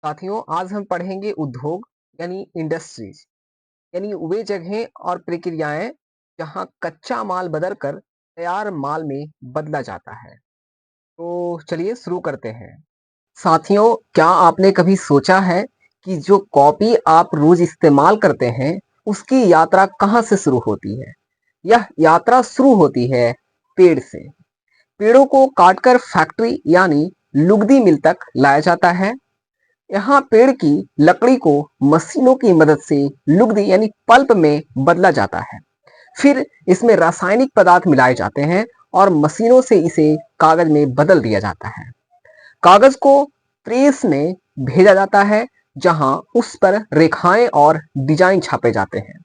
साथियों, आज हम पढ़ेंगे उद्योग यानी इंडस्ट्रीज यानी वे जगहें और प्रक्रियाएं जहां कच्चा माल बदलकर तैयार माल में बदला जाता है। तो चलिए शुरू करते हैं। साथियों, क्या आपने कभी सोचा है कि जो कॉपी आप रोज इस्तेमाल करते हैं उसकी यात्रा कहाँ से शुरू होती है? यह यात्रा शुरू होती है पेड़ से। पेड़ों को काटकर फैक्ट्री यानी लुगदी मिल तक लाया जाता है। यहाँ पेड़ की लकड़ी को मशीनों की मदद से लुगदी यानी पल्प में बदला जाता है। फिर इसमें रासायनिक पदार्थ मिलाए जाते हैं और मशीनों से इसे कागज में बदल दिया जाता है। कागज को प्रेस में भेजा जाता है, जहां उस पर रेखाएं और डिजाइन छापे जाते हैं।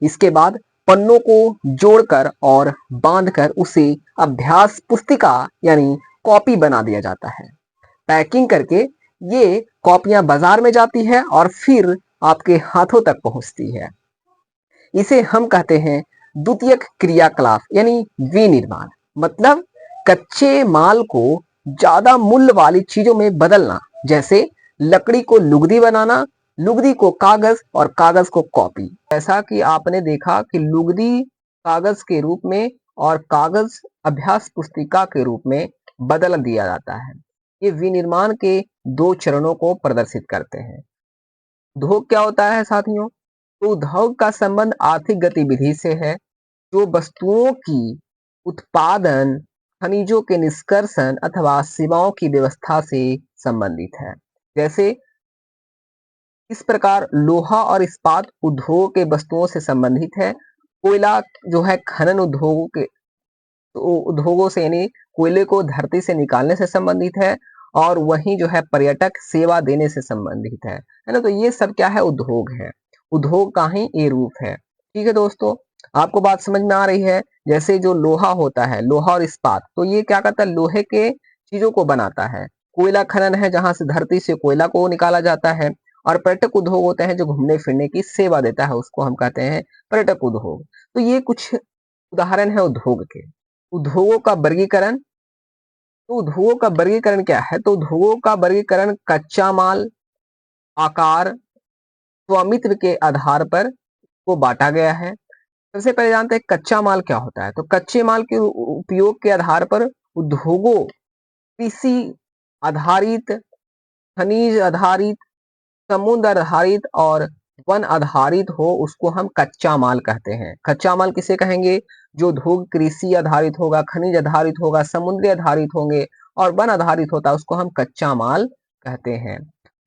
इसके बाद पन्नों को जोड़कर और बांधकर उसे अभ्यास पुस्तिका यानी कॉपी बना दिया जाता है। पैकिंग करके ये कॉपियां बाजार में जाती है और फिर आपके हाथों तक पहुंचती है। इसे हम कहते हैं द्वितीयक क्रियाकलाप यानी विनिर्माण। मतलब कच्चे माल को ज्यादा मूल्य वाली चीजों में बदलना, जैसे लकड़ी को लुगदी बनाना, लुगदी को कागज और कागज को कॉपी। ऐसा कि आपने देखा कि लुगदी कागज के रूप में और कागज अभ्यास पुस्तिका के रूप में बदल दिया जाता है। ये विनिर्माण के दो चरणों को प्रदर्शित करते हैं। उद्योग क्या होता है साथियों? तो उद्योग का संबंध आर्थिक गतिविधि से है, जो वस्तुओं की उत्पादन, खनिजों के निष्कर्षण अथवा सेवाओं की व्यवस्था से संबंधित है। जैसे इस प्रकार लोहा और इस्पात उद्योग के वस्तुओं से संबंधित है। कोयला जो है खनन उद्योगों के तो उद्योगों से यानी कोयले को धरती से निकालने से संबंधित है। और वहीं जो है पर्यटक सेवा देने से संबंधित है ना। तो ये सब क्या है? उद्योग है। उद्योग का ही ये रूप है। ठीक है दोस्तों, आपको बात समझ में आ रही है? जैसे जो लोहा होता है, लोहा और इस्पात, तो ये क्या करता है? लोहे के चीजों को बनाता है। कोयला खनन है, जहां से धरती से कोयला को निकाला जाता है। और पर्यटक उद्योग होते हैं जो घूमने फिरने की सेवा देता है, उसको हम कहते हैं पर्यटक उद्योग। तो ये कुछ उदाहरण है उद्योग के। उद्योगों का वर्गीकरण। तो उद्योगों का वर्गीकरण क्या है? तो उद्योगों का वर्गीकरण कच्चा माल, आकार, स्वामित्व के आधार पर को बांटा गया है। सबसे पहले जानते हैं कच्चा माल क्या होता है। तो कच्चे माल के उपयोग के आधार पर उद्योगों कृषि आधारित, खनिज आधारित, समुद्र आधारित और वन आधारित हो, उसको हम कच्चा माल कहते हैं। कच्चा माल किसे कहेंगे? जो उद्योग कृषि आधारित होगा, खनिज आधारित होगा, समुद्री आधारित होंगे और वन आधारित होता है, उसको हम कच्चा माल कहते हैं।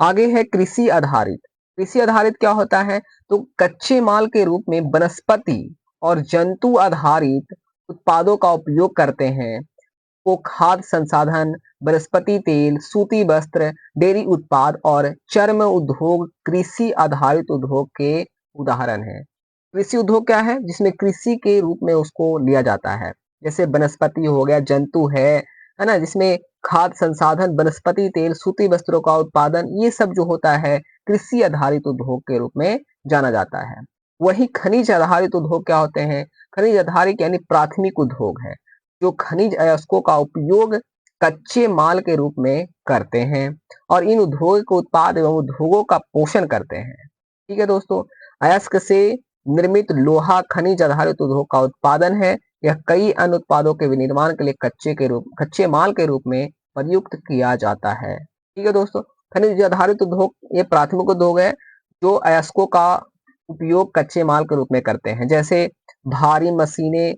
आगे है कृषि आधारित। कृषि आधारित क्या होता है? तो कच्चे माल के रूप में वनस्पति और जंतु आधारित उत्पादों का उपयोग करते हैं। को खाद्य संसाधन, वनस्पति तेल, सूती वस्त्र, डेयरी उत्पाद और चर्म उद्योग कृषि आधारित उद्योग के उदाहरण हैं। कृषि उद्योग क्या है? जिसमें कृषि के रूप में उसको लिया जाता है। जैसे वनस्पति हो गया, जंतु है ना, जिसमें खाद्य संसाधन, वनस्पति तेल, सूती वस्त्रों का उत्पादन, ये सब जो होता है कृषि आधारित उद्योग के रूप में जाना जाता है। वही खनिज आधारित उद्योग क्या होते हैं? खनिज आधारित यानी प्राथमिक उद्योग है, जो खनिज अयस्कों का उपयोग कच्चे माल के रूप में करते हैं और इन उद्योग के उत्पाद एवं उद्योगों का पोषण करते हैं। ठीक है दोस्तों, अयस्क से निर्मित लोहा खनिज आधारित उद्योग का उत्पादन है। यह कई अन्य उत्पादों के विनिर्माण के लिए कच्चे माल के रूप में प्रयुक्त किया जाता है। ठीक है दोस्तों, खनिज आधारित उद्योग ये प्राथमिक उद्योग है, जो अयस्कों का उपयोग कच्चे माल के रूप में करते हैं। जैसे भारी मशीनें,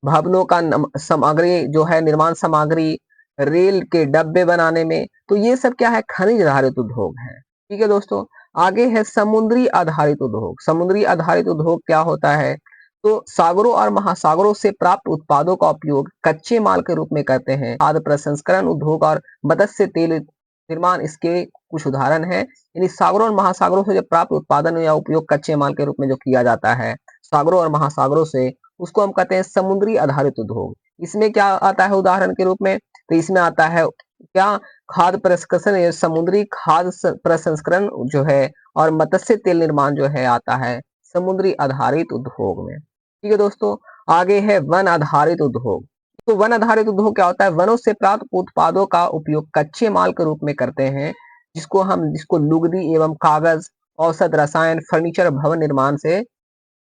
भवनों का सामग्री जो है, निर्माण सामग्री, रेल के डब्बे बनाने में, तो ये सब क्या है? खनिज आधारित उद्योग है। ठीक है दोस्तों, आगे है समुद्री आधारित उद्योग। समुद्री आधारित उद्योग क्या होता है? तो सागरों और महासागरों से प्राप्त उत्पादों का उपयोग कच्चे माल के रूप में करते हैं। खाद्य प्रसंस्करण उद्योग और मत्स्य तेल निर्माण इसके कुछ उदाहरण है। यानी सागरों और महासागरों से जो प्राप्त उत्पादन या उपयोग कच्चे माल के रूप में जो किया जाता है सागरों और महासागरों से, उसको हम कहते हैं समुद्री आधारित उद्योग। इसमें क्या आता है उदाहरण के रूप में? तो इसमें आता है क्या? खाद्य प्रसंस्करण, समुद्री खाद्य प्रसंस्करण जो है, और मत्स्य तेल निर्माण जो है आता है समुद्री आधारित उद्योग में। ठीक है दोस्तों, आगे है वन आधारित उद्योग। तो वन आधारित उद्योग क्या होता है? वनों से प्राप्त उत्पादों का उपयोग कच्चे माल के रूप में करते हैं। जिसको लुगदी एवं कागज, औषध, रसायन, फर्नीचर, भवन निर्माण से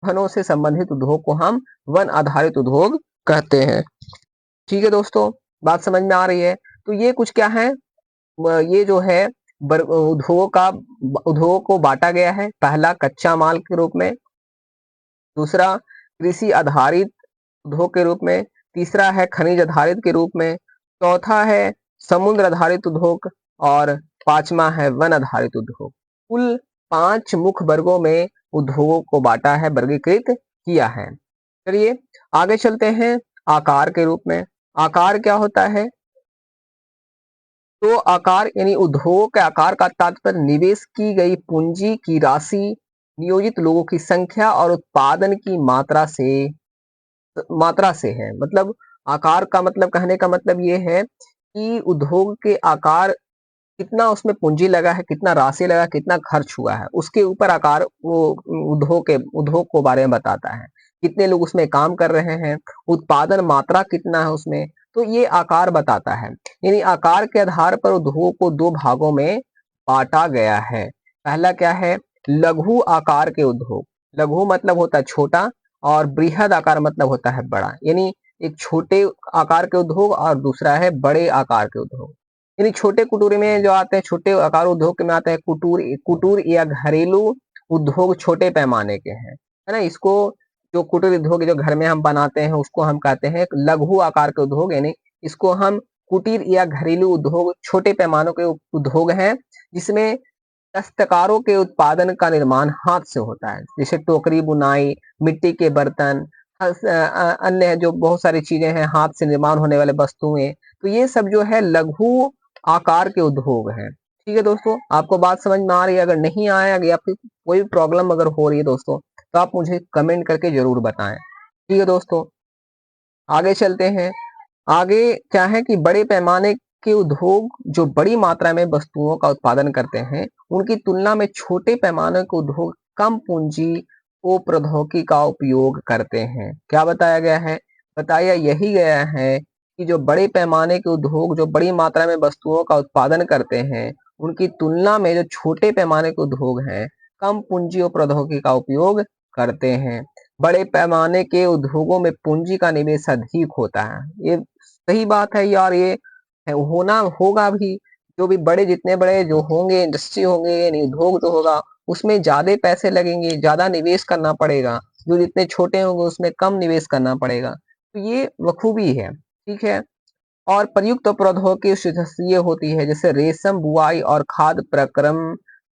वनों से संबंधित उद्योग को हम वन आधारित उद्योग कहते हैं। ठीक है दोस्तों, बात समझ में आ रही है? तो ये कुछ क्या है, ये जो है उद्योगों को बांटा गया है। पहला कच्चा माल के रूप में, दूसरा कृषि आधारित उद्योग के रूप में, तीसरा है खनिज आधारित के रूप में, चौथा है समुद्र आधारित उद्योग और पांचवा है वन आधारित उद्योग। कुल 5 मुख्य वर्गों में उद्योगों को बांटा है, वर्गीकृत किया है। चलिए आगे चलते हैं आकार के रूप में। आकार क्या होता है? तो आकार यानी उद्योग के आकार का तात्पर्य निवेश की गई पूंजी की राशि, नियोजित लोगों की संख्या और उत्पादन की मात्रा से है। मतलब आकार का मतलब, कहने का मतलब ये है कि उद्योग के आकार, कितना उसमें पूंजी लगा है, कितना राशि लगा, कितना खर्च हुआ है, उसके ऊपर आकार वो उद्योग को बारे में बताता है। कितने लोग उसमें काम कर रहे हैं, उत्पादन मात्रा कितना है उसमें, तो ये आकार बताता है। यानी आकार के आधार पर उद्योग को 2 भागों में बांटा गया है। पहला क्या है? लघु आकार के उद्योग। लघु मतलब होता है छोटा और बृहद आकार मतलब होता है बड़ा। यानी एक छोटे आकार के उद्योग और दूसरा है बड़े आकार के उद्योग। यानी छोटे कुटूरे में जो आते हैं, छोटे आकार उद्योग में आते हैं कुटूर या घरेलू उद्योग छोटे पैमाने के हैं, है ना। इसको जो कुटीर उद्योग जो घर में हम बनाते हैं उसको हम कहते हैं लघु आकार के उद्योग। यानी इसको हम कुटीर या घरेलू उद्योग, छोटे पैमानों के उद्योग हैं जिसमें दस्तकारों के उत्पादन का निर्माण हाथ से होता है। जैसे टोकरी बुनाई, मिट्टी के बर्तन, अन्य जो बहुत सारी चीजें हैं हाथ से निर्माण होने वाले वस्तुएं, तो ये सब जो है लघु आकार के उद्योग हैं। ठीक है दोस्तों, आपको बात समझ में आ रही है? अगर नहीं आया या फिर कोई प्रॉब्लम अगर हो रही है दोस्तों, तो आप मुझे कमेंट करके जरूर बताएं। ठीक है दोस्तों, आगे चलते हैं। आगे क्या है कि बड़े पैमाने के उद्योग जो बड़ी मात्रा में वस्तुओं का उत्पादन करते हैं, उनकी तुलना में छोटे पैमाने के उद्योग कम पूंजी और प्रौद्योगिकी का उपयोग करते हैं। क्या बताया गया है? बताया यही गया है कि जो बड़े पैमाने के उद्योग जो बड़ी मात्रा में वस्तुओं का उत्पादन करते हैं, उनकी तुलना में जो छोटे पैमाने के उद्योग हैं, कम पूंजी और प्रौद्योगिकी का उपयोग करते हैं। बड़े पैमाने के उद्योगों में पूंजी का निवेश अधिक होता है। ये सही बात है यार, ये होना होगा भी। जो भी बड़े, जितने बड़े जो होंगे इंडस्ट्री होंगे यानी उद्योग जो होगा, उसमें ज्यादा पैसे लगेंगे, ज्यादा निवेश करना पड़ेगा। जो जितने छोटे होंगे उसमें कम निवेश करना पड़ेगा। तो ये बखूबी है। ठीक है। और प्रयुक्त प्रौद्योगिकी शास्त्रीय होती है, जैसे रेशम बुआई और खाद्य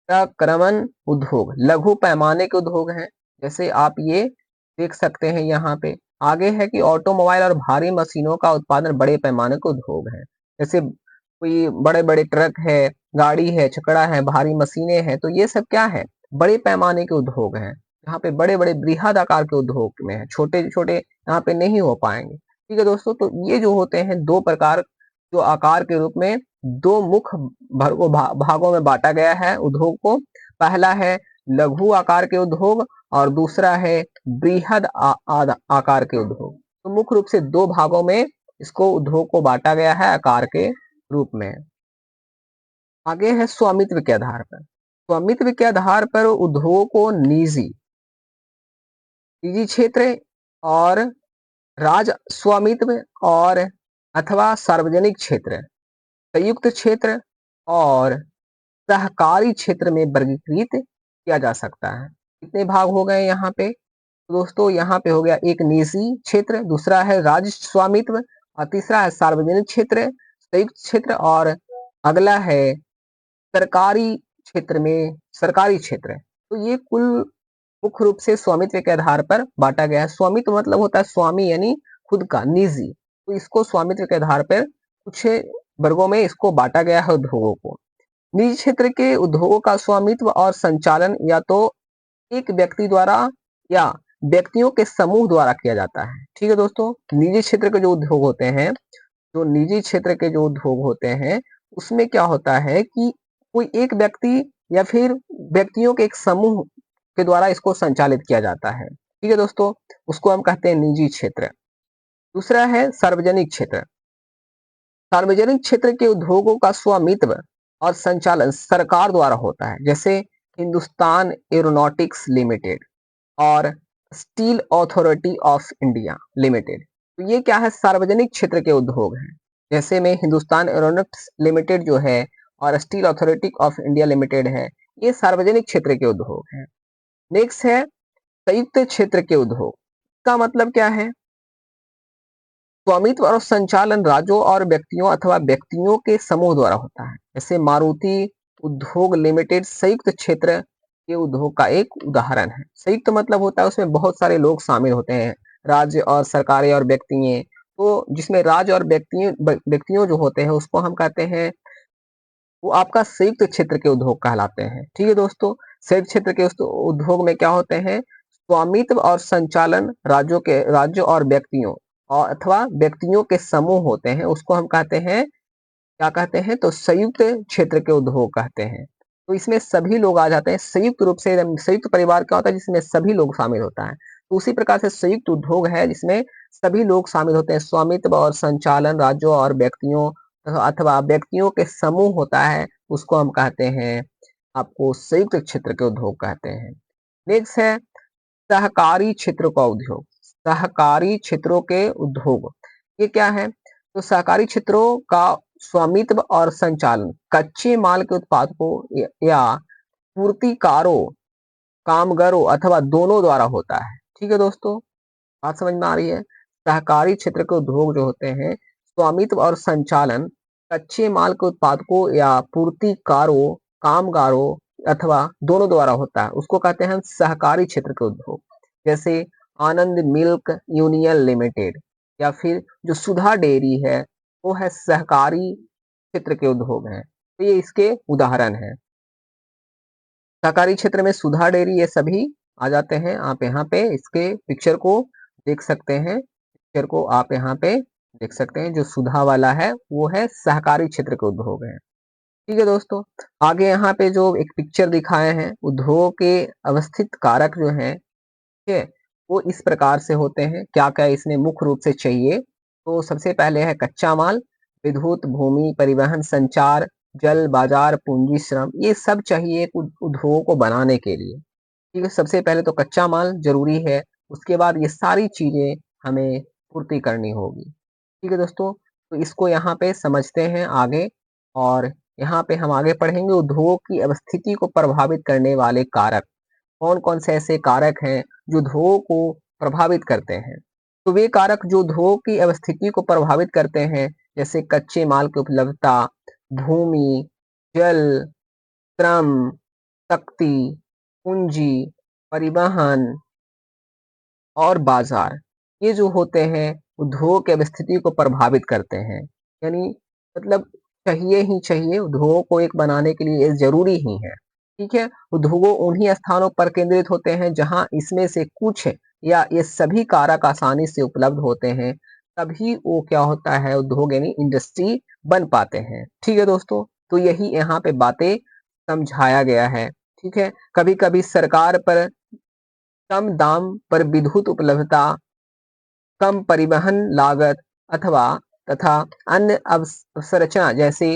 प्रक्रमण उद्योग लघु पैमाने के उद्योग हैं। जैसे आप ये देख सकते हैं यहाँ पे। आगे है कि ऑटोमोबाइल और भारी मशीनों का उत्पादन बड़े पैमाने के उद्योग है। जैसे कोई बड़े बड़े ट्रक है, गाड़ी है, छकड़ा है, भारी मशीनें हैं, तो ये सब क्या है? बड़े पैमाने के उद्योग हैं। यहाँ पे बड़े बड़े बृहद आकार के उद्योग में है, छोटे छोटे यहाँ पे नहीं हो पाएंगे। ठीक है दोस्तों, तो ये जो होते हैं 2 प्रकार, जो आकार के रूप में 2 मुख्य भागों में बांटा गया है उद्योग को। पहला है लघु आकार के उद्योग और दूसरा है बृहद आकार के उद्योग। तो मुख्य रूप से 2 भागों में इसको उद्योग को बांटा गया है आकार के रूप में। आगे है स्वामित्व के आधार पर। स्वामित्व के आधार पर उद्योग को निजी निजी क्षेत्र और राज स्वामित्व और अथवा सार्वजनिक क्षेत्र, संयुक्त क्षेत्र और सहकारी क्षेत्र में वर्गीकृत किया जा सकता है। कितने भाग हो गए यहाँ पे? तो दोस्तों यहाँ पे हो गया एक निजी क्षेत्र, दूसरा है राज्य स्वामित्व और तीसरा है सार्वजनिक क्षेत्र, संयुक्त क्षेत्र और अगला है सरकारी क्षेत्र में सरकारी क्षेत्र। तो ये कुल मुख्य रूप से स्वामित्व के आधार पर बांटा गया है। स्वामित्व मतलब होता है स्वामी यानी खुद का, निजी। तो इसको स्वामित्व के आधार पर कुछ वर्गों में इसको बांटा गया है उद्योगों को। निजी क्षेत्र के उद्योगों का स्वामित्व और संचालन या तो एक व्यक्ति द्वारा या व्यक्तियों के समूह द्वारा किया जाता है। ठीक है दोस्तों, निजी क्षेत्र के जो उद्योग होते हैं, जो निजी क्षेत्र के जो उद्योग होते हैं, उसमें क्या होता है कि कोई एक व्यक्ति या फिर व्यक्तियों के एक समूह के द्वारा इसको संचालित किया जाता है। ठीक है दोस्तों, उसको हम कहते हैं निजी क्षेत्र। दूसरा है सार्वजनिक क्षेत्र। सार्वजनिक क्षेत्र के उद्योगों का स्वामित्व और संचालन सरकार द्वारा होता है, जैसे हिंदुस्तान एरोनॉटिक्स लिमिटेड और steel authority of India limited. तो ये क्या है, सार्वजनिक क्षेत्र के उद्योग हैं। जैसे में हिंदुस्तान एरोनॉटिक्स लिमिटेड जो है और steel authority of India limited है, ये सार्वजनिक क्षेत्र के उद्योग हैं। नेक्स्ट है संयुक्त क्षेत्र के उद्योग। का मतलब क्या है, स्वामित्व और संचालन राज्यों और व्यक्तियों अथवा व्यक्तियों के समूह द्वारा होता है। जैसे मारुति उद्योग लिमिटेड संयुक्त क्षेत्र के उद्योग का एक उदाहरण है। संयुक्त मतलब होता है उसमें बहुत सारे लोग शामिल होते हैं, राज्य और सरकारें और व्यक्तियां। तो जिसमें राज्य और व्यक्तियों जो होते हैं उसको हम कहते हैं, वो आपका संयुक्त क्षेत्र के उद्योग कहलाते हैं। ठीक है दोस्तों, संयुक्त क्षेत्र के उद्योग में क्या होते हैं, स्वामित्व और संचालन राज्य और व्यक्तियों और अथवा व्यक्तियों के समूह होते हैं, उसको हम कहते हैं, क्या कहते हैं, तो संयुक्त क्षेत्र के उद्योग कहते हैं। तो इसमें सभी लोग आ जाते हैं, संयुक्त रूप से। संयुक्त परिवार क्या होता है, जिसमें सभी लोग शामिल होता है। तो उसी प्रकार से संयुक्त उद्योग है जिसमें सभी लोग शामिल होते हैं, स्वामित्व और संचालन राज्यों और व्यक्तियों अथवा व्यक्तियों के समूह होता है, उसको हम कहते हैं, आपको संयुक्त क्षेत्र के उद्योग कहते हैं। नेक्स्ट है सहकारी क्षेत्र का उद्योग। सहकारी क्षेत्रों के उद्योग ये क्या है, तो सहकारी क्षेत्रों का स्वामित्व और संचालन कच्चे माल के उत्पादकों या पूर्तिकारों, कामगारों अथवा दोनों द्वारा होता है। ठीक है दोस्तों, बात समझ में आ रही है। सहकारी क्षेत्र के उद्योग जो होते हैं, स्वामित्व और संचालन कच्चे माल के उत्पादकों या पूर्तिकारों, कामगारों अथवा दोनों द्वारा होता है, उसको कहते हैं सहकारी क्षेत्र के उद्योग। जैसे आनंद मिल्क यूनियन लिमिटेड या फिर जो सुधा डेयरी है, वो है सहकारी क्षेत्र के उद्योग हैं। तो ये इसके उदाहरण हैं। सहकारी क्षेत्र में सुधा डेयरी ये सभी आ जाते हैं। आप यहाँ पे इसके पिक्चर को देख सकते हैं, पिक्चर को आप यहाँ पे देख सकते हैं। जो सुधा वाला है वो है सहकारी क्षेत्र के उद्योग है। ठीक है दोस्तों, आगे यहाँ पे जो एक पिक्चर दिखाए हैं, उद्योग के अवस्थित कारक जो हैं, ठीक है, वो इस प्रकार से होते हैं। क्या क्या इसमें मुख्य रूप से चाहिए, तो सबसे पहले है कच्चा माल, विद्युत, भूमि, परिवहन, संचार, जल, बाजार, पूंजी, श्रम, ये सब चाहिए एक उद्योग को बनाने के लिए। ठीक है, सबसे पहले तो कच्चा माल जरूरी है, उसके बाद ये सारी चीजें हमें पूर्ति करनी होगी। ठीक है दोस्तों, तो इसको यहाँ पे समझते हैं आगे। और यहाँ पे हम आगे पढ़ेंगे उद्योग की अवस्थिति को प्रभावित करने वाले कारक। कौन कौन से ऐसे कारक हैं जो उद्योग को प्रभावित करते हैं। तो वे कारक जो उद्योग की अवस्थिति को प्रभावित करते हैं, जैसे कच्चे माल की उपलब्धता, भूमि, जल, श्रम, शक्ति, पूंजी, परिवहन और बाजार, ये जो होते हैं उद्योग की स्थिति को प्रभावित करते हैं। यानी मतलब चाहिए ही चाहिए, उद्योग को एक बनाने के लिए ये जरूरी ही है। ठीक है, उद्योग उन्हीं स्थानों पर केंद्रित होते हैं जहां इसमें से कुछ या ये सभी कारक आसानी से उपलब्ध होते हैं, तभी वो क्या होता है, उद्योग यानी इंडस्ट्री बन पाते हैं। ठीक है दोस्तों, तो यही यहाँ पे बातें समझाया गया है। ठीक है, कभी कभी सरकार पर कम दाम पर विद्युत उपलब्धता, कम परिवहन लागत अथवा तथा अन्य अवसंरचना जैसे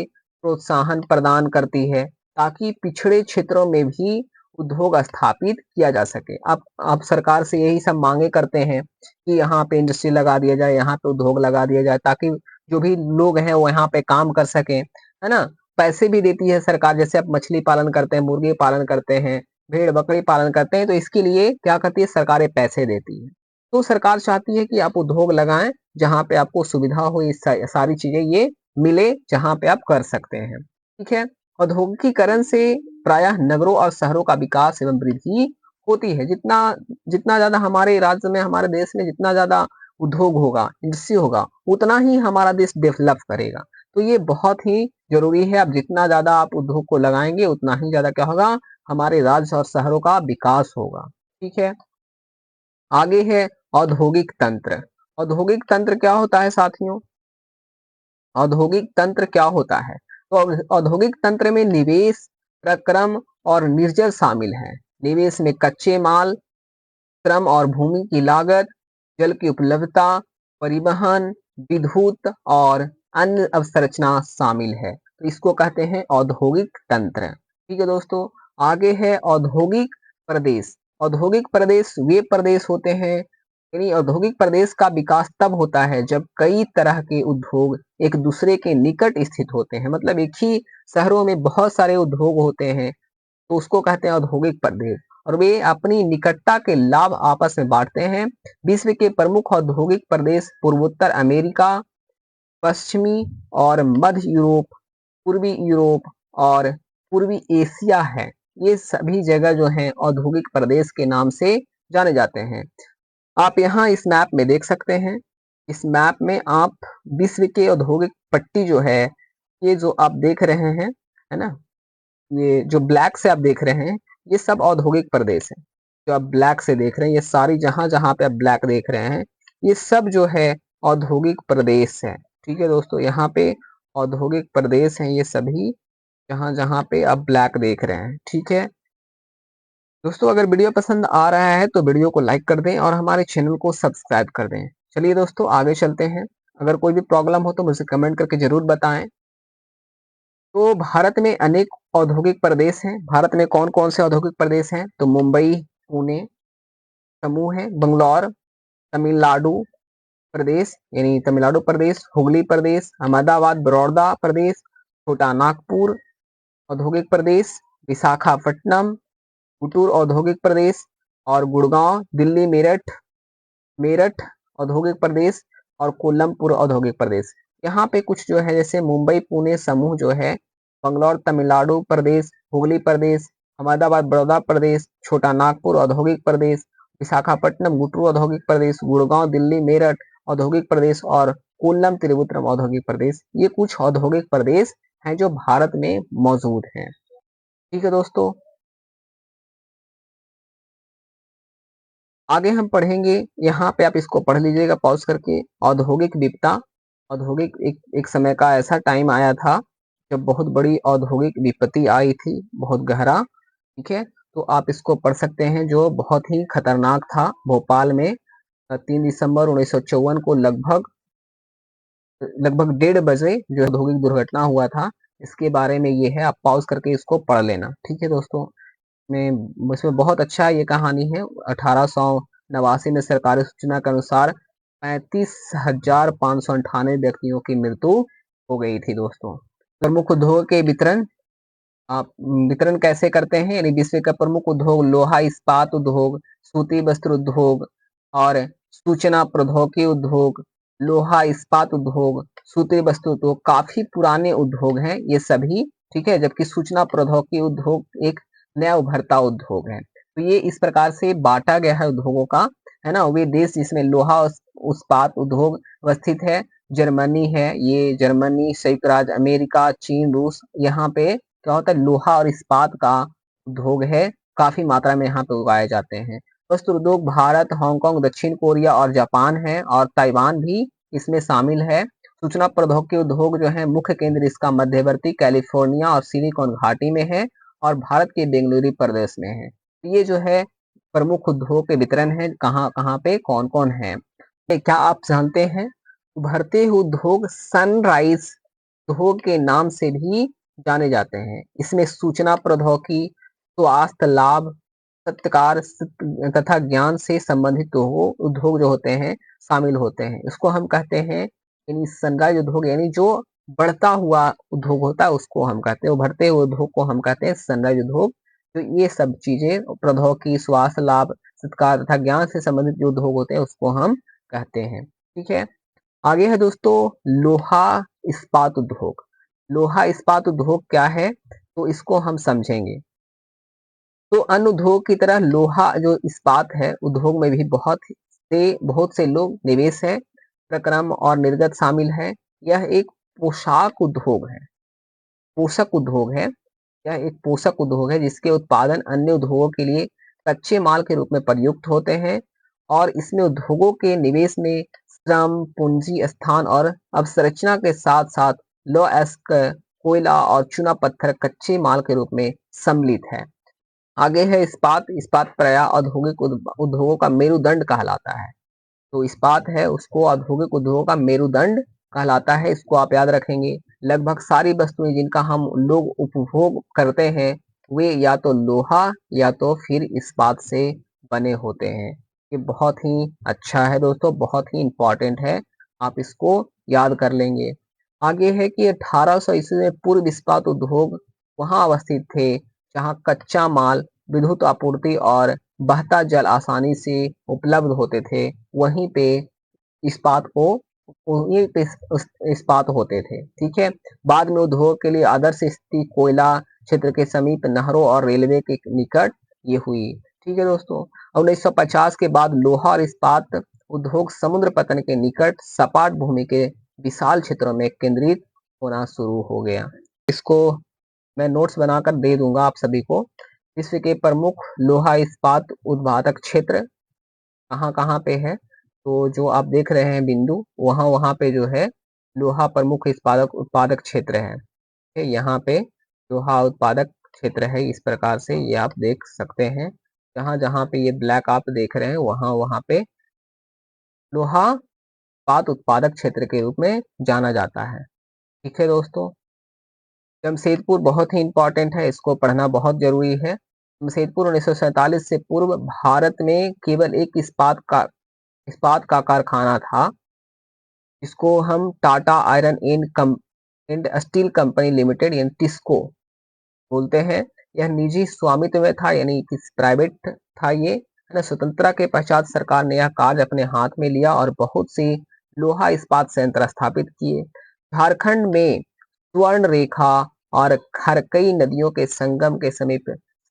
प्रोत्साहन प्रदान करती है, ताकि पिछड़े क्षेत्रों में भी उद्योग स्थापित किया जा सके। आप सरकार से यही सब मांगे करते हैं कि यहाँ पे इंडस्ट्री लगा दिया जाए, यहाँ पे उद्योग लगा दिया जाए, ताकि जो भी लोग हैं वो यहाँ पे काम कर सके, है ना। पैसे भी देती है सरकार, जैसे आप मछली पालन करते हैं, मुर्गी पालन करते हैं, भेड़ बकरी पालन करते हैं, तो इसके लिए क्या करती है, सरकारें पैसे देती है। तो सरकार चाहती है कि आप उद्योग लगाएं जहां पे आपको सुविधा हो, इस सारी चीजें ये मिले जहां पे आप कर सकते हैं। ठीक है, औद्योगिकीकरण से प्रायः नगरों और शहरों का विकास एवं वृद्धि होती है। जितना जितना ज्यादा हमारे राज्य में, हमारे देश में जितना ज्यादा उद्योग होगा, इंडस्ट्री होगा, उतना ही हमारा देश डेवलप करेगा। तो ये बहुत ही जरूरी है। अब जितना ज्यादा आप उद्योग को लगाएंगे उतना ही ज्यादा क्या होगा, हमारे राज्य और शहरों का विकास होगा। ठीक है, आगे है औद्योगिक तंत्र। औद्योगिक तंत्र क्या होता है साथियों, औद्योगिक तंत्र क्या होता है, तो औद्योगिक तंत्र में निवेश, प्रक्रम और निर्जर शामिल है। निवेश में कच्चे माल, श्रम और भूमि की लागत, जल की उपलब्धता, परिवहन, विद्युत और अन्य अवसंरचना शामिल है। तो इसको कहते हैं औद्योगिक तंत्र। ठीक है दोस्तों, आगे है औद्योगिक प्रदेश। औद्योगिक प्रदेश वे प्रदेश होते हैं, यानी औद्योगिक प्रदेश का विकास तब होता है जब कई तरह के उद्योग एक दूसरे के निकट स्थित होते हैं। मतलब एक ही शहरों में बहुत सारे उद्योग होते हैं, तो उसको कहते हैं औद्योगिक प्रदेश, और वे अपनी निकटता के लाभ आपस में बांटते हैं। विश्व के प्रमुख औद्योगिक प्रदेश पूर्वोत्तर अमेरिका, पश्चिमी और मध्य यूरोप, पूर्वी यूरोप और पूर्वी एशिया है। ये सभी जगह जो है औद्योगिक प्रदेश के नाम से जाने जाते हैं। आप यहाँ इस मैप में देख सकते हैं। इस मैप में आप विश्व के औद्योगिक पट्टी जो है, ये जो आप देख रहे हैं, है ना, ये जो ब्लैक से आप देख रहे हैं, ये सब औद्योगिक प्रदेश है। जो आप ब्लैक से देख रहे हैं, ये सारी जहां जहां पे आप ब्लैक देख रहे हैं, ये सब जो है औद्योगिक प्रदेश है। ठीक है दोस्तों, यहाँ पे औद्योगिक प्रदेश हैं ये सभी, जहां जहां पे आप ब्लैक देख रहे हैं। ठीक है दोस्तों, अगर वीडियो पसंद आ रहा है तो वीडियो को लाइक कर दें और हमारे चैनल को सब्सक्राइब कर दें। चलिए दोस्तों, आगे चलते हैं। अगर कोई भी प्रॉब्लम हो तो मुझे कमेंट करके जरूर बताएं। तो भारत में अनेक औद्योगिक प्रदेश हैं। भारत में कौन कौन से औद्योगिक प्रदेश हैं? तो मुंबई, पुणे समूह है, बंगलौर, तमिलनाडु प्रदेश यानी तमिलनाडु प्रदेश, हुगली प्रदेश, अहमदाबाद बड़ौदा प्रदेश, छोटा नागपुर औद्योगिक प्रदेश, विशाखापट्टनम, गुंटूर औद्योगिक प्रदेश और गुड़गांव, दिल्ली, मेरठ मेरठ औद्योगिक प्रदेश और कोलमपुर औद्योगिक प्रदेश। यहाँ पे कुछ जो है जैसे मुंबई पुणे समूह जो है, बंगलौर तमिलनाडु प्रदेश, हुगली प्रदेश, अहमदाबाद बड़ौदा प्रदेश, छोटा नागपुर औद्योगिक प्रदेश, विशाखापट्टनम गुंटूर औद्योगिक प्रदेश, गुड़गांव दिल्ली मेरठ औद्योगिक प्रदेश और कोल्लम त्रिपुरम औद्योगिक प्रदेश, ये कुछ औद्योगिक प्रदेश हैं जो भारत में मौजूद हैं। ठीक है दोस्तों, आगे हम पढ़ेंगे, यहाँ पे आप इसको पढ़ लीजिएगा पॉज करके। औद्योगिक विपदा। औद्योगिक एक समय का ऐसा टाइम आया था जब बहुत बड़ी औद्योगिक विपत्ति आई थी, बहुत गहरा। ठीक है, तो आप इसको पढ़ सकते हैं, जो बहुत ही खतरनाक था। भोपाल में 3 दिसंबर 1954 को लगभग लगभग 1:30 बजे जो औद्योगिक दुर्घटना हुआ था, इसके बारे में ये है। आप पॉज करके इसको पढ़ लेना। ठीक है दोस्तों, में इसमें बहुत अच्छा ये कहानी है। 1889 में सरकारी सूचना के अनुसार 35,598 व्यक्तियों की मृत्यु हो गई थी दोस्तों। प्रमुख उद्योग के वितरण, आप वितरण कैसे करते हैं? यानी विश्व का प्रमुख उद्योग लोहा इस्पात उद्योग, सूती वस्त्र उद्योग और सूचना प्रौद्योगिकी उद्योग, लोहा इस्पात उद्योग, सूती वस्त्र उद्योग काफी पुराने उद्योग हैं ये सभी। ठीक है, जबकि सूचना प्रौद्योगिकी उद्योग एक नया उभरता उद्योग है। तो ये इस प्रकार से बांटा गया है उद्योगों का, है ना। वे देश जिसमें लोहा इस्पात उद्योग अवस्थित है, जर्मनी है, ये जर्मनी, संयुक्त राज्य अमेरिका, चीन, रूस। यहाँ पे क्या होता है, लोहा और इस्पात का उद्योग है, काफी मात्रा में यहाँ पे उगाए जाते हैं। वस्त्र उद्योग भारत, हांगकांग, दक्षिण कोरिया और जापान है, और ताइवान भी इसमें शामिल है। सूचना प्रौद्योगिकी उद्योग जो है, मुख्य केंद्र इसका मध्यवर्ती कैलिफोर्निया और सिलिकॉन घाटी में है और भारत के बेंगलुरु प्रदेश में है। ये जो है प्रमुख उद्योग के वितरण है, कहाँ कहाँ पे कौन कौन है। क्या आप जानते हैं, उभरते हुए उद्योग सनराइज उद्योग के नाम से भी जाने जाते हैं। इसमें सूचना प्रौद्योगिकी, स्वास्थ्य लाभ, सत्कार तथा ज्ञान से संबंधित उद्योग जो होते हैं शामिल होते हैं। इसको हम कहते हैं, यानी सनराइज उद्योग, यानी जो बढ़ता हुआ उद्योग होता है उसको हम कहते हैं, उभरते हुए उद्योग को हम कहते हैं सनराइज उद्योग। तो ये सब चीजें प्रौद्योगिकी, स्वास्थ्य लाभ, सत्कार तथा ज्ञान से संबंधित जो उद्योग होते हैं उसको हम कहते हैं। ठीक है, आगे है दोस्तों लोहा इस्पात उद्योग। लोहा इस्पात उद्योग क्या है, तो इसको हम समझेंगे। तो अन्य उद्योग की तरह लोहा जो इस्पात है उद्योग में भी बहुत से लोग निवेश है, प्रक्रम और निर्गत शामिल है। यह एक पोशाक उद्योग है, पोषक उद्योग है। यह एक पोषक उद्योग है जिसके उत्पादन अन्य उद्योगों के लिए कच्चे माल के रूप में प्रयुक्त होते हैं, और इसमें उद्योगों के निवेश में श्रम, पूंजी, स्थान और अवसंरचना के साथ साथ लौह अयस्क, कोयला और चूना पत्थर कच्चे माल के रूप में सम्मिलित है। आगे है इस्पात। इस्पात प्रायः औद्योगिक उद्योगों का मेरुदंड कहलाता है। तो इस्पात है उसको औद्योगिक उद्योगों का मेरुदंड कहलाता है, इसको आप याद रखेंगे। लगभग सारी वस्तुएं जिनका हम लोग उपभोग करते हैं वे या तो लोहा या तो फिर इस्पात से बने होते हैं। ये बहुत ही अच्छा है दोस्तों, बहुत ही इम्पोर्टेंट है, आप इसको याद कर लेंगे। आगे है कि 1800 ईस्वी में पूर्व इस्पात उद्योग वहां अवस्थित थे जहां कच्चा माल, विद्युत आपूर्ति और बहता जल आसानी से उपलब्ध होते थे। वहीं पे इस्पात को वहीं पे इस्पात होते थे, ठीक है। बाद में उद्योग के लिए आदर्श स्थिति कोयला क्षेत्र के समीप नहरों और रेलवे के निकट ये हुई, ठीक है दोस्तों। 1950 के बाद लोहा और इस्पात उद्योग समुद्र पतन के निकट सपाट भूमि के विशाल क्षेत्रों में केंद्रित होना शुरू हो गया। इसको मैं नोट्स बनाकर दे दूंगा आप सभी को। विश्व के प्रमुख लोहा इस्पात उत्पादक क्षेत्र कहाँ कहाँ पे है, तो जो आप देख रहे हैं बिंदु, वहाँ वहाँ पे जो है लोहा प्रमुख इस्पादक उत्पादक क्षेत्र है, ठीक है। यहाँ पे लोहा उत्पादक क्षेत्र है, इस प्रकार से ये आप देख सकते हैं। जहाँ जहाँ पे ये ब्लैक आप देख रहे हैं वहाँ वहाँ पे लोहा इस्पात उत्पादक क्षेत्र के रूप में जाना जाता है, ठीक है दोस्तों। जमशेदपुर बहुत ही इंपॉर्टेंट है, इसको पढ़ना बहुत जरूरी है। जमशेदपुर 1947 से पूर्व भारत में केवल एक इस्पात का कारखाना था, इसको हम Tata iron and steel company limited यानी टिस्को बोलते हैं। यह निजी स्वामित्व में था, यानी कि प्राइवेट था ये, है ना। स्वतंत्रता के पश्चात सरकार ने यह कार्य अपने हाथ में लिया और बहुत सी लोहा इस्पात संयंत्र स्थापित किए। झारखंड में स्वर्ण रेखा और खरकई नदियों के संगम के समीप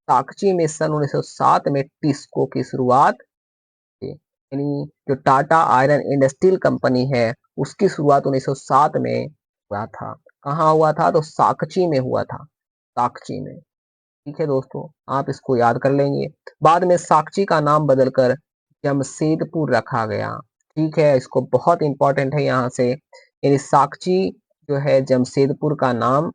साकची में सन 1907 में टिस्को की शुरुआत, यानी जो Tata iron and steel company है उसकी शुरुआत 1907 में हुआ था। कहाँ हुआ था, तो साकची में हुआ था, साकची में, ठीक है दोस्तों, आप इसको याद कर लेंगे। बाद में साकची का नाम बदलकर जमशेदपुर रखा गया, ठीक है। इसको बहुत इंपॉर्टेंट है यहाँ से, यानी साकची जो है जमशेदपुर का नाम,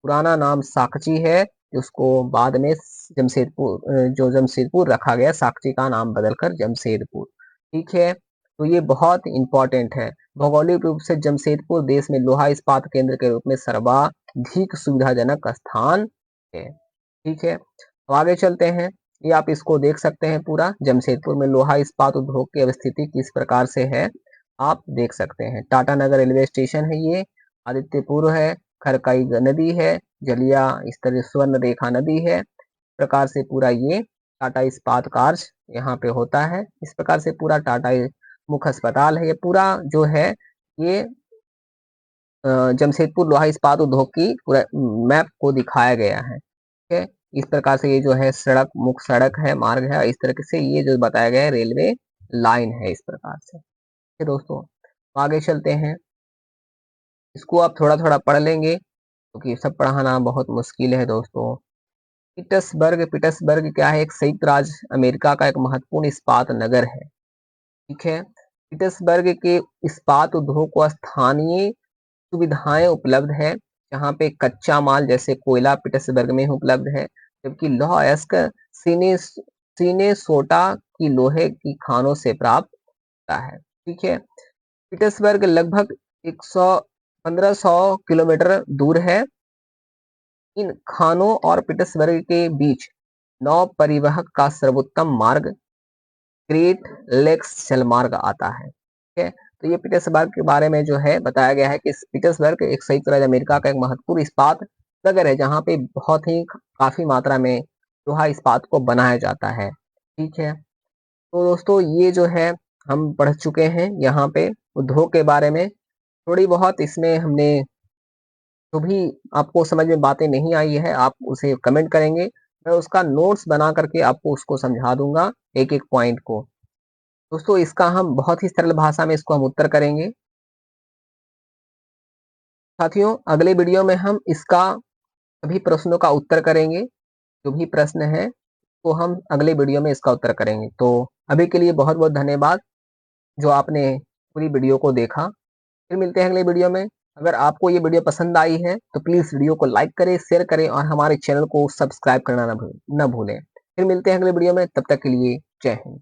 पुराना नाम साकची है, उसको बाद में जो जमशेदपुर रखा गया, साकची का नाम बदलकर जमशेदपुर, ठीक है। तो ये बहुत इंपॉर्टेंट है। भौगोलिक रूप से जमशेदपुर देश में लोहा इस्पात केंद्र के रूप में सर्वाधिक सुविधाजनक स्थान है, ठीक है। तो आगे चलते हैं, ये आप इसको देख सकते हैं पूरा, जमशेदपुर में लोहा इस्पात उद्योग की स्थिति किस प्रकार से है, आप देख सकते हैं। टाटा नगर रेलवे स्टेशन है ये, आदित्यपुर है, खरकई नदी है, जलिया, इस तरह स्वर्ण रेखा नदी है, प्रकार से पूरा ये टाटा इस्पात कार्य यहाँ पे होता है। इस प्रकार से पूरा टाटा मुख्य अस्पताल है, ये पूरा जो है ये जमशेदपुर लोहा इस्पात उद्योग की पूरा मैप को दिखाया गया है, ठीक है। इस प्रकार से ये जो है सड़क, मुख्य सड़क है, मार्ग है, इस तरह से ये जो बताया गया है रेलवे लाइन है, इस प्रकार से, ठीक है दोस्तों। तो आगे चलते हैं, इसको आप थोड़ा थोड़ा पढ़ लेंगे क्योंकि सब पढ़ाना बहुत मुश्किल है दोस्तों। पीटर्सबर्ग क्या है, एक संयुक्त राज्य अमेरिका का एक महत्वपूर्ण इस्पात नगर है, ठीक है। पीटर्सबर्ग के इस्पात उद्योग को स्थानीय सुविधाएं उपलब्ध है, जहाँ पे कच्चा माल जैसे कोयला पीटर्सबर्ग में उपलब्ध है, जबकि लौह अयस्क सिनेसोटा की लोहे की खानों से प्राप्त होता है, ठीक है। पीटर्सबर्ग लगभग 1500 किलोमीटर दूर है। इन खानों और पीटर्सबर्ग के बीच नौ परिवहन का सर्वोत्तम मार्ग ग्रेट लेक्स जलमार्ग आता है, ठीक है। तो ये पीटर्सबर्ग के बारे में जो है बताया गया है कि पीटर्सबर्ग एक संयुक्त राज्य अमेरिका का एक महत्वपूर्ण इस्पात नगर है, जहाँ पे बहुत ही काफी मात्रा में लोहा इस्पात को बनाया जाता है, ठीक है। तो दोस्तों ये जो है हम पढ़ चुके हैं यहाँ पे उद्योग के बारे में। थोड़ी बहुत इसमें हमने जो भी आपको समझ में बातें नहीं आई है आप उसे कमेंट करेंगे, मैं उसका नोट्स बना करके आपको उसको समझा दूंगा एक एक पॉइंट को। दोस्तों इसका हम बहुत ही सरल भाषा में इसको हम उत्तर करेंगे। साथियों अगले वीडियो में हम इसका सभी प्रश्नों का उत्तर करेंगे, जो भी प्रश्न है तो हम अगले वीडियो में इसका उत्तर करेंगे। तो अभी के लिए बहुत बहुत धन्यवाद जो आपने पूरी वीडियो को देखा। फिर मिलते हैं अगले वीडियो में। अगर आपको ये वीडियो पसंद आई है तो प्लीज वीडियो को लाइक करें, शेयर करें और हमारे चैनल को सब्सक्राइब करना न भूलें। फिर मिलते हैं अगले वीडियो में, तब तक के लिए जय हिंद।